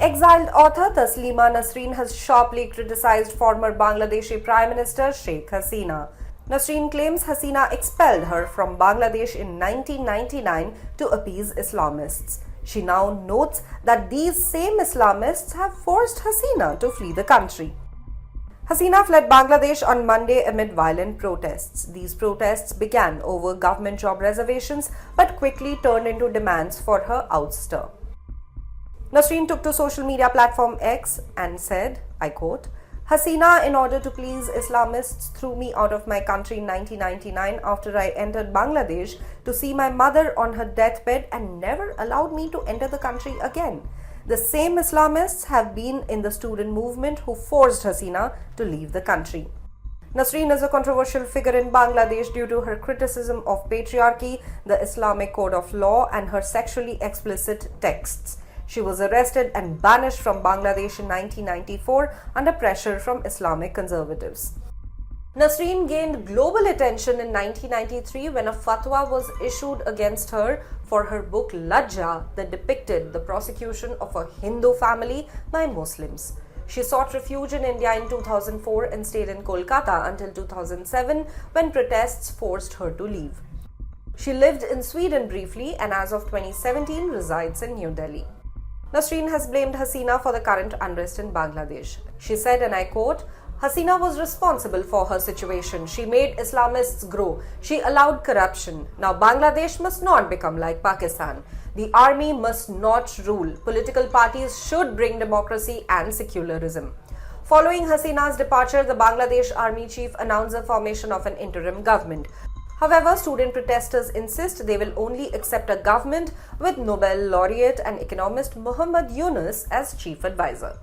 Exiled author Taslima Nasreen has sharply criticized former Bangladeshi Prime Minister Sheikh Hasina. Nasreen claims Hasina expelled her from Bangladesh in 1999 to appease Islamists. She now notes that these same Islamists have forced Hasina to flee the country. Hasina fled Bangladesh on Monday amid violent protests. These protests began over government job reservations but quickly turned into demands for her ouster. Nasreen took to social media platform X and said, I quote, Hasina, in order to please Islamists, threw me out of my country in 1999 after I entered Bangladesh to see my mother on her deathbed and never allowed me to enter the country again. The same Islamists have been in the student movement who forced Hasina to leave the country. Nasreen is a controversial figure in Bangladesh due to her criticism of patriarchy, the Islamic code of law, and her sexually explicit texts. She was arrested and banished from Bangladesh in 1994 under pressure from Islamic conservatives. Nasreen gained global attention in 1993 when a fatwa was issued against her for her book Lajja that depicted the persecution of a Hindu family by Muslims. She sought refuge in India in 2004 and stayed in Kolkata until 2007 when protests forced her to leave. She lived in Sweden briefly and as of 2017 resides in New Delhi. Nasreen has blamed Hasina for the current unrest in Bangladesh. She said, and I quote, Hasina was responsible for her situation. She made Islamists grow. She allowed corruption. Now Bangladesh must not become like Pakistan. The army must not rule. Political parties should bring democracy and secularism. Following Hasina's departure, the Bangladesh army chief announced the formation of an interim government. However, student protesters insist they will only accept a government with Nobel laureate and economist Muhammad Yunus as chief advisor.